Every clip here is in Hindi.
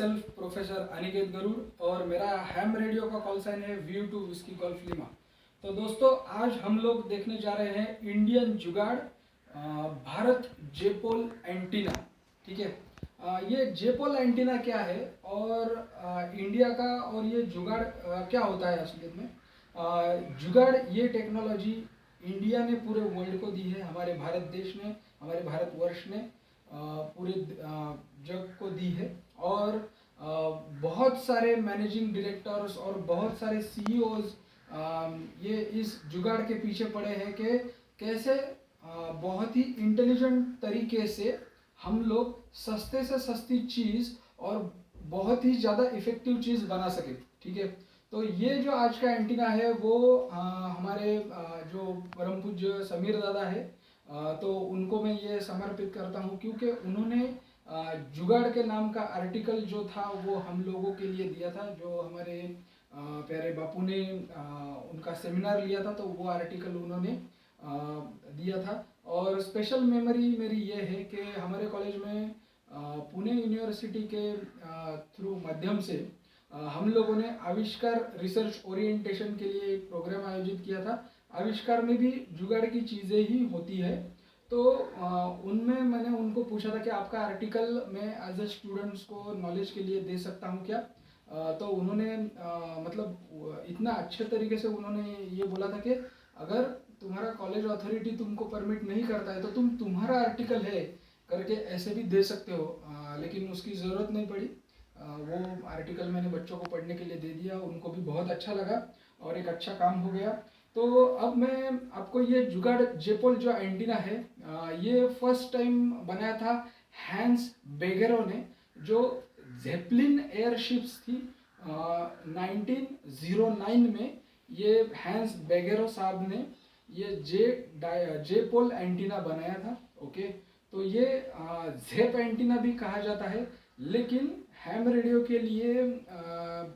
सेल्फ प्रोफेसर अनिकेत गरुड़ और मेरा हैम रेडियो का कॉल साइन है VU two whiskey golf lima. तो दोस्तों आज हम लोग देखने जा रहे हैं इंडियन जुगाड़ भारत जेपोल एंटीना। ठीक है, ये जेपोल एंटीना क्या है और इंडिया का और ये जुगाड़ क्या होता है असलियत में। जुगाड़ ये टेक्नोलॉजी इंडिया ने पूरे वर्ल्ड को दी है, हमारे भारत देश ने, हमारे भारतवर्ष ने पूरे जग को दी है। और बहुत सारे मैनेजिंग डायरेक्टर्स और बहुत सारे सीईओज ये इस जुगाड़ के पीछे पड़े हैं कि कैसे बहुत ही इंटेलिजेंट तरीके से हम लोग सस्ते से सस्ती चीज़ और बहुत ही ज़्यादा इफ़ेक्टिव चीज़ बना सके। ठीक है, तो ये जो आज का एंटीना है वो हमारे जो परम पूज्य समीर दादा है, तो उनको मैं ये समर्पित करता हूँ क्योंकि उन्होंने जुगाड़ के नाम का आर्टिकल जो था वो हम लोगों के लिए दिया था। जो हमारे प्यारे बापू ने उनका सेमिनार लिया था तो वो आर्टिकल उन्होंने दिया था। और स्पेशल मेमोरी मेरी ये है कि हमारे कॉलेज में पुणे यूनिवर्सिटी के थ्रू माध्यम से हम लोगों ने आविष्कार रिसर्च ओरिएंटेशन के लिए एक प्रोग्राम आयोजित किया था। आविष्कार में भी जुगाड़ की चीज़ें ही होती है। तो उनमें मैंने उनको पूछा था कि आपका आर्टिकल मैं एज ए स्टूडेंट्स को नॉलेज के लिए दे सकता हूँ क्या। तो उन्होंने मतलब इतना अच्छे तरीके से उन्होंने ये बोला था कि अगर तुम्हारा कॉलेज अथॉरिटी तुमको परमिट नहीं करता है तो तुम्हारा आर्टिकल है करके ऐसे भी दे सकते हो। लेकिन उसकी ज़रूरत नहीं पड़ी। वो आर्टिकल मैंने बच्चों को पढ़ने के लिए दे दिया, उनको भी बहुत अच्छा लगा और एक अच्छा काम हो गया। तो अब मैं आपको ये जुगाड़ जेपोल जो एंटीना है ये फर्स्ट टाइम बनाया था हैंस बेगेरो ने, जो जेपलिन एयरशिप्स थी 1909 में। ये हैंस बेगेरो साहब ने ये जेपोल एंटीना बनाया था। ओके, तो ये जेप एंटीना भी कहा जाता है, लेकिन हैम रेडियो के लिए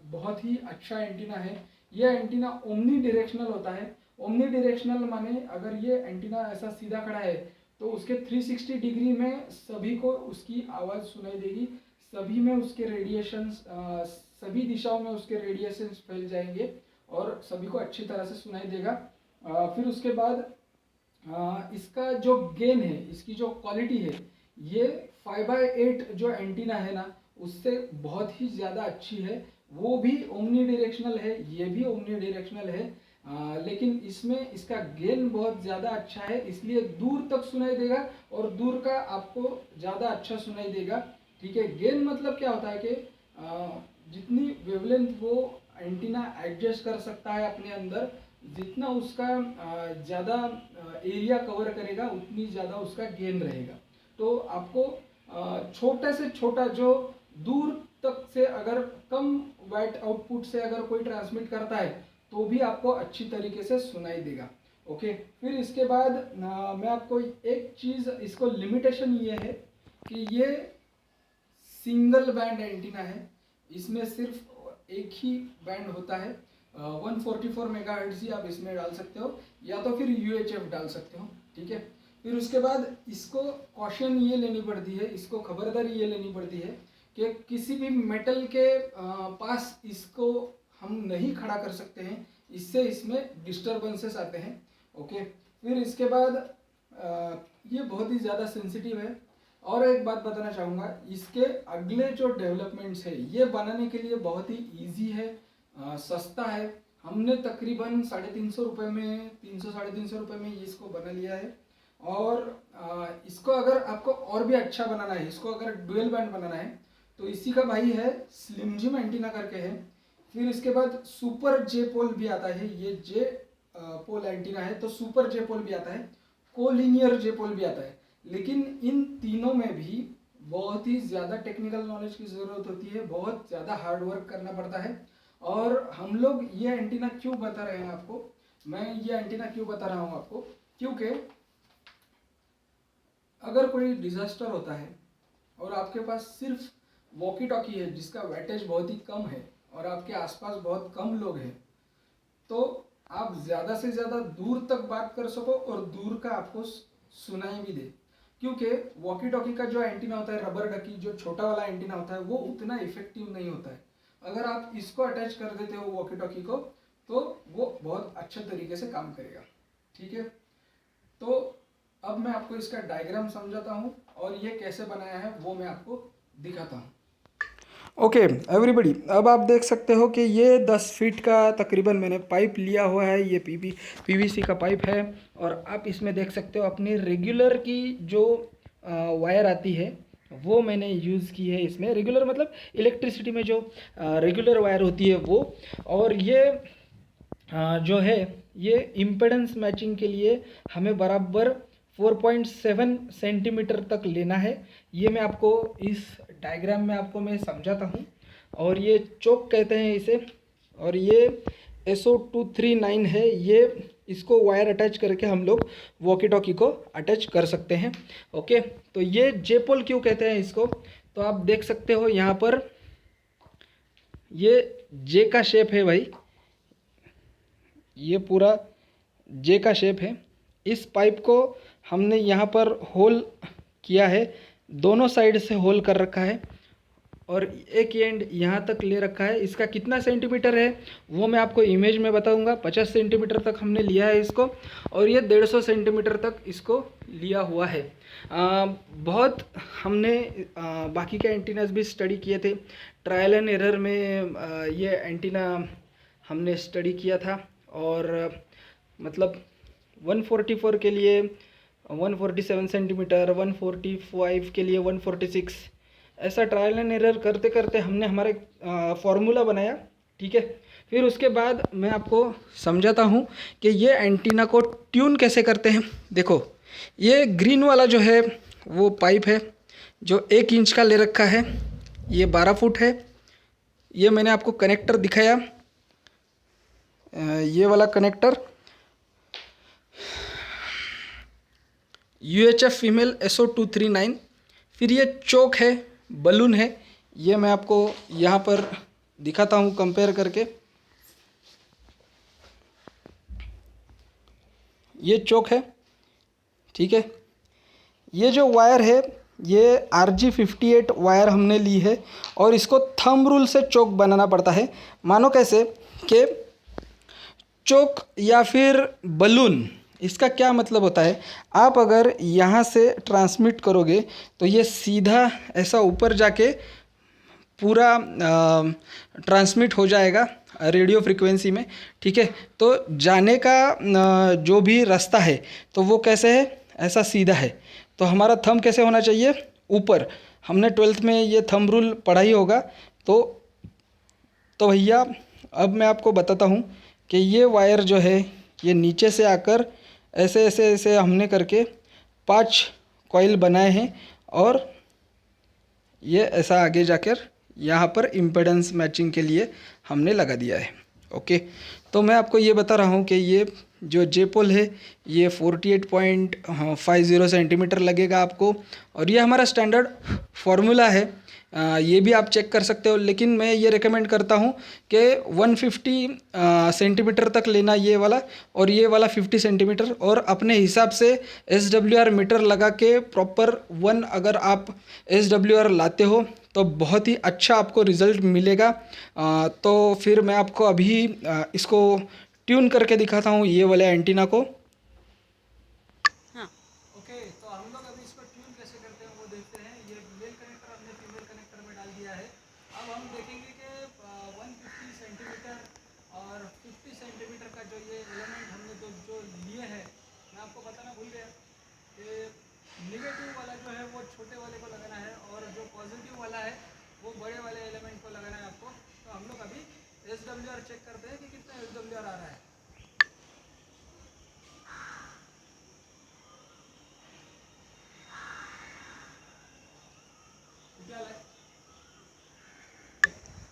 बहुत ही अच्छा एंटीना है। ये एंटीना ओमनी डायरेक्शनल होता है। ओमनी डायरेक्शनल माने अगर ये एंटीना ऐसा सीधा खड़ा है तो उसके 360 डिग्री में सभी को उसकी आवाज़ सुनाई देगी, सभी में उसके रेडिएशंस सभी दिशाओं में उसके रेडिएशंस फैल जाएंगे और सभी को अच्छी तरह से सुनाई देगा। फिर उसके बाद इसका जो गेन है, इसकी जो क्वालिटी है, ये 5/8 जो एंटीना है ना उससे बहुत ही ज़्यादा अच्छी है। वो भी ओमनी डायरेक्शनल है, ये भी ओमनी डायरेक्शनल है, लेकिन इसमें इसका गेन बहुत ज़्यादा अच्छा है, इसलिए दूर तक सुनाई देगा और दूर का आपको ज़्यादा अच्छा सुनाई देगा। ठीक है, गेन मतलब क्या होता है कि जितनी वेवलेंथ वो एंटीना एडजस्ट कर सकता है अपने अंदर, जितना उसका ज़्यादा एरिया कवर करेगा उतनी ज़्यादा उसका गेन रहेगा। तो आपको छोटे से छोटा जो दूर तक से अगर कम वाट आउटपुट से अगर कोई ट्रांसमिट करता है तो भी आपको अच्छी तरीके से सुनाई देगा। ओके, फिर इसके बाद मैं आपको एक चीज़, इसको लिमिटेशन ये है कि ये सिंगल बैंड एंटीना है, इसमें सिर्फ एक ही बैंड होता है। 144 मेगाहर्ट्ज़ ही आप इसमें डाल सकते हो या तो फिर UHF डाल सकते हो। ठीक है, फिर उसके बाद इसको कॉशन ये लेनी पड़ती है, इसको खबरदारी ये लेनी पड़ती है कि किसी भी मेटल के पास इसको हम नहीं खड़ा कर सकते हैं, इससे इसमें डिस्टर्बेंसेस आते हैं। ओके, फिर इसके बाद ये बहुत ही ज़्यादा सेंसिटिव है। और एक बात बताना चाहूँगा, इसके अगले जो डेवलपमेंट्स है ये बनाने के लिए बहुत ही ईजी है, सस्ता है। हमने तकरीबन 350 रुपये में, 300-350 रुपये में इसको बना लिया है। और इसको अगर आपको और भी अच्छा बनाना है, इसको अगर डुअल बैंड बनाना है तो इसी का भाई है स्लिम जिम एंटीना करके है। फिर इसके बाद सुपर जे पोल भी आता है, ये जे पोल एंटीना है तो सुपर जे पोल भी आता है, कोलिनियर जे पोल भी आता है। लेकिन इन तीनों में भी बहुत ही ज़्यादा टेक्निकल नॉलेज की ज़रूरत होती है, बहुत ज़्यादा हार्ड वर्क करना पड़ता है। और हम लोग ये एंटीना क्यों बता रहे हैं आपको, मैं ये एंटीना क्यों बता रहा हूँ आपको, क्योंकि अगर कोई डिजास्टर होता है और आपके पास सिर्फ वॉकी टॉकी है जिसका वेटेज बहुत ही कम है और आपके आसपास बहुत कम लोग हैं, तो आप ज़्यादा से ज़्यादा दूर तक बात कर सको और दूर का आपको सुनाई भी दे। क्योंकि वॉकी टॉकी का जो एंटीना होता है, रबर डकी जो छोटा वाला एंटीना होता है, वो उतना इफेक्टिव नहीं होता है। अगर आप इसको अटैच कर देते हो वॉकी टॉकी को, तो वो बहुत अच्छे तरीके से काम करेगा। ठीक है, तो अब मैं आपको इसका डायग्राम समझाता हूँ और ये कैसे बनाया है वो मैं आपको दिखाता हूँ। ओके एवरीबडी, अब आप देख सकते हो कि ये 10 फीट का तकरीबन मैंने पाइप लिया हुआ है। ये पीवीसी का पाइप है और आप इसमें देख सकते हो अपनी रेगुलर की जो वायर आती है वो मैंने यूज़ की है। इसमें रेगुलर मतलब इलेक्ट्रिसिटी में जो रेगुलर वायर होती है वो। और ये जो है ये इम्पेडेंस मैचिंग के लिए हमें बराबर 4.7 सेंटीमीटर तक लेना है। ये मैं आपको इस डायग्राम में आपको मैं समझाता हूँ। और ये चोक कहते हैं इसे, और ये SO239 है। ये इसको वायर अटैच करके हम लोग वॉकी टॉकी को अटैच कर सकते हैं। ओके, तो ये जेपोल क्यों कहते हैं इसको, तो आप देख सकते हो यहाँ पर ये जे का शेप है भाई, ये पूरा जे का शेप है। इस पाइप को हमने यहाँ पर होल किया है, दोनों साइड से होल कर रखा है और एक एंड यहाँ तक ले रखा है। इसका कितना सेंटीमीटर है वो मैं आपको इमेज में बताऊंगा। 50 सेंटीमीटर तक हमने लिया है इसको, और ये 150 सेंटीमीटर तक इसको लिया हुआ है। बहुत हमने बाकी के एंटीनास भी स्टडी किए थे। ट्रायल एंड एरर में ये एंटीना हमने स्टडी किया था, और मतलब 144 के लिए 147 सेंटीमीटर, 145 के लिए 146, ऐसा ट्रायल एंड एरर करते करते हमने हमारे फॉर्मूला बनाया। ठीक है, फिर उसके बाद मैं आपको समझाता हूँ कि ये एंटीना को ट्यून कैसे करते हैं। देखो, ये ग्रीन वाला जो है वो पाइप है जो 1 इंच का ले रखा है, ये 12 फुट है। ये मैंने आपको कनेक्टर दिखाया, ये वाला कनेक्टर UHF फीमेल SO239। फिर ये चोक है, बलून है, ये मैं आपको यहाँ पर दिखाता हूँ कंपेयर करके। ये चोक है, ठीक है। ये जो वायर है ये RG58 वायर हमने ली है, और इसको थंब रूल से चोक बनाना पड़ता है। मानो कैसे कि चोक या फिर बलून, इसका क्या मतलब होता है, आप अगर यहाँ से ट्रांसमिट करोगे तो ये सीधा ऐसा ऊपर जाके पूरा ट्रांसमिट हो जाएगा रेडियो फ्रिक्वेंसी में। ठीक है, तो जाने का जो भी रास्ता है तो वो कैसे है, ऐसा सीधा है। तो हमारा थंब कैसे होना चाहिए, ऊपर। हमने 12th में ये थंब रूल पढ़ा ही होगा। तो भैया अब मैं आपको बताता हूँ कि ये वायर जो है ये नीचे से आकर ऐसे ऐसे ऐसे हमने करके 5 कॉइल बनाए हैं, और ये ऐसा आगे जाकर यहाँ पर इम्पेडेंस मैचिंग के लिए हमने लगा दिया है। ओके, तो मैं आपको ये बता रहा हूँ कि ये जो जेपोल है ये 48.50 सेंटीमीटर लगेगा आपको, और ये हमारा स्टैंडर्ड फार्मूला है। ये भी आप चेक कर सकते हो, लेकिन मैं ये रिकमेंड करता हूँ कि 150 सेंटीमीटर तक लेना ये वाला, और ये वाला 50 सेंटीमीटर, और अपने हिसाब से SWR मीटर लगा के प्रॉपर 1 अगर आप SWR लाते हो तो बहुत ही अच्छा आपको रिज़ल्ट मिलेगा। तो फिर मैं आपको अभी इसको ट्यून करके दिखाता हूँ ये वाले एंटीना को। ओके, तो हम लोग अभी इसको ट्यून कैसे करते हैं वो देखते हैं। ये मेल कनेक्टर हमने फीमेल कनेक्टर में डाल दिया है। अब हम देखेंगे कि 150 सेंटीमीटर और 50 सेंटीमीटर का जो ये एलिमेंट हमने जो लिए हैं, मैं आपको बताना भूल गया कि नेगेटिव वाला जो है वो छोटे वाले को लगाना है, और जो पॉजिटिव वाला है वो बड़े वाले एलिमेंट को लगाना है आपको। तो हम लोग अभी SWR चेक करते हैं कि कितना SWR आ रहा है।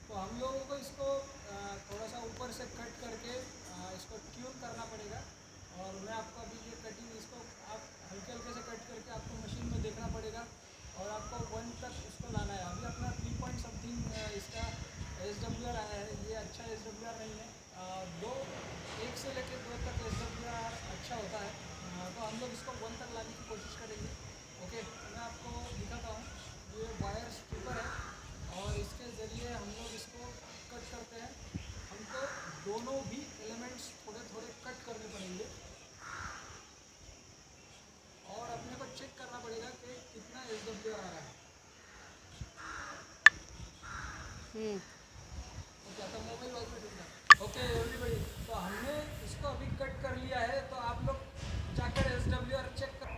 तो हम लोगों को इसको थोड़ा सा ऊपर से कट करके इसको ट्यून करना पड़ेगा, और मैं आपको अभी ये कटिंग इसको आप हल्के हल्के से कट करके आपको मशीन में देखना पड़ेगा, और आपको 1 तक इसको लाना है। अभी अपना 3 पॉइंट समथिंग इसका SWR आया है, ये अच्छा SWR नहीं है। 1 से लेकर 2 तक SWR अच्छा होता है। तो हम लोग इसको 1 तक लाने की कोशिश करेंगे। ओके, मैं आपको दिखाता हूँ। ये वायर स्ट्रिपर है और इसके ज़रिए हम लोग इसको कट करते हैं। हमको दोनों भी एलिमेंट्स थोड़े थोड़े कट करने पड़ेंगे और अपने को चेक करना पड़ेगा कि कितना SWR आ रहा है। ओके, आता मोबाइल बाजू में ठेवून द्या। ओके एवरीबडी, तो हमने इसको अभी कट कर लिया है, तो आप लोग जाकर SWR चेक कर।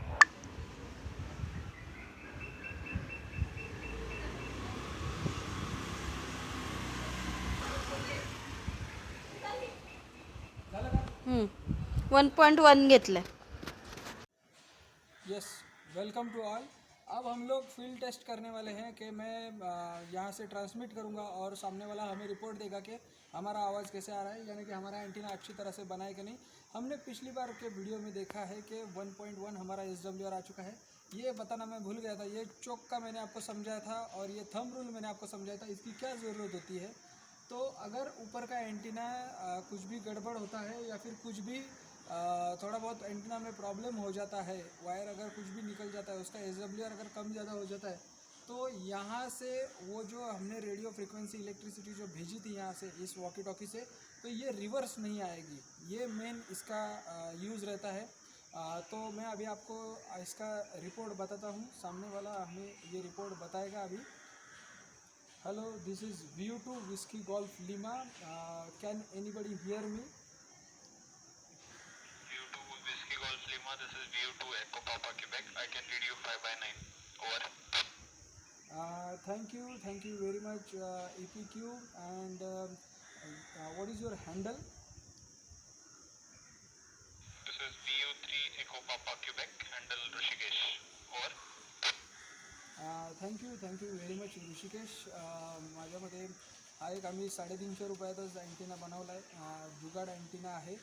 झालं का? 1.1 घेतलं. Yes, welcome to all. अब हम लोग फील्ड टेस्ट करने वाले हैं कि मैं यहाँ से ट्रांसमिट करूँगा और सामने वाला हमें रिपोर्ट देगा कि हमारा आवाज़ कैसे आ रहा है, यानी कि हमारा एंटीना अच्छी तरह से बना है कि नहीं। हमने पिछली बार के वीडियो में देखा है कि 1.1 हमारा SWR आ चुका है। ये बताना मैं भूल गया था, ये चोक का मैंने आपको समझाया था और ये थंब रूल मैंने आपको समझाया था, इसकी क्या ज़रूरत होती है। तो अगर ऊपर का एंटीना कुछ भी गड़बड़ होता है या फिर कुछ भी थोड़ा बहुत एंटीना में प्रॉब्लम हो जाता है, वायर अगर कुछ भी निकल जाता है, उसका SWR अगर कम ज़्यादा हो जाता है, तो यहाँ से वो जो हमने रेडियो फ्रिक्वेंसी इलेक्ट्रिसिटी जो भेजी थी यहाँ से इस वॉकी टॉकी से, तो ये रिवर्स नहीं आएगी। ये मेन इसका यूज़ रहता है। तो मैं अभी आपको इसका रिपोर्ट बताता हूँ। सामने वाला हमें ये रिपोर्ट बताएगा अभी। Hello, this is VU2 whisky golf lima. Can anybody hear me? VU2 Whiskey Golf Lima, this is VU2 Echo Papa Quebec. I can read you 5 by 9. Over. Thank you very much, EPQ. And what is your handle? This is VU3 Echo Papa Quebec, handle Rishikesh. Over. Thank you very much Rishikesh. माझ्यामध्ये हा एक आम्ही 350 रुपयातच अँटीना बनवला है, जुगाड़ एंटीना है।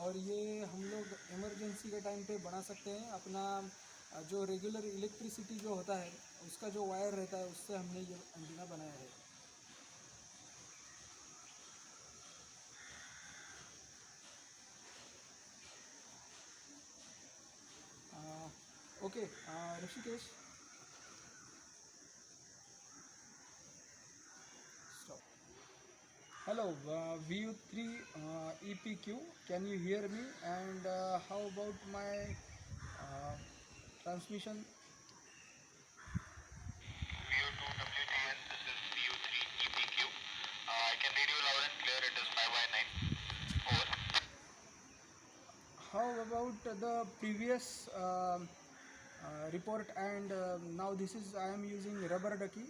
और ये हम लोग इमरजेंसी के टाइम पे बना सकते हैं। अपना जो रेगुलर इलेक्ट्रिसिटी जो होता है उसका जो वायर रहता है उससे हमने ये एंटीना बनाया है। Okay Rishikesh, stop. Hello, VU3 EPQ. Can you hear me? And how about my transmission? VU2 WTN, this is VU3 EPQ. I can read you loud and clear, it is 5 by 9. Over. How about the previous report and now this is I am using rubber ducky.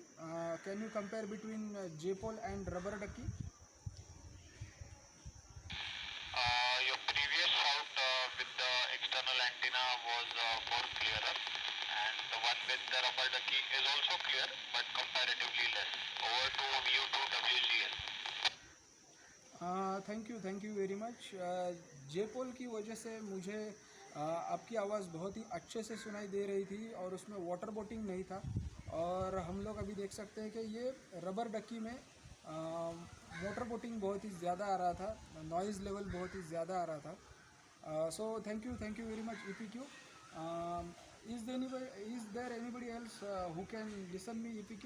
Can you compare between J-pole and rubber ducky? Your previous route with the external antenna was more clearer, and the one with the rubber ducky is also clear, but comparatively less. Over to VU2 WGL. Thank you very much. J-pole की वजह से मुझे आपकी आवाज़ बहुत ही अच्छे से सुनाई दे रही थी और उसमें वाटर बोटिंग नहीं था। और हम लोग अभी देख सकते हैं कि ये रबर डक्की में वाटर बोटिंग बहुत ही ज़्यादा आ रहा था, नॉइज़ लेवल बहुत ही ज़्यादा आ रहा था। So thank you very much EPQ. Is there anybody else who can listen me EPQ?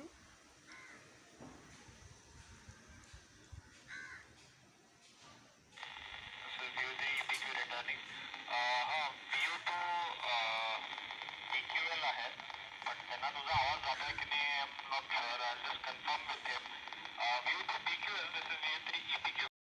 This is VU3 EPQ returning. हाँ, VU2 PQL आहे, but त्यांना तुझा आवाज जातोय की नाही, I'm not sure. I'll just confirm with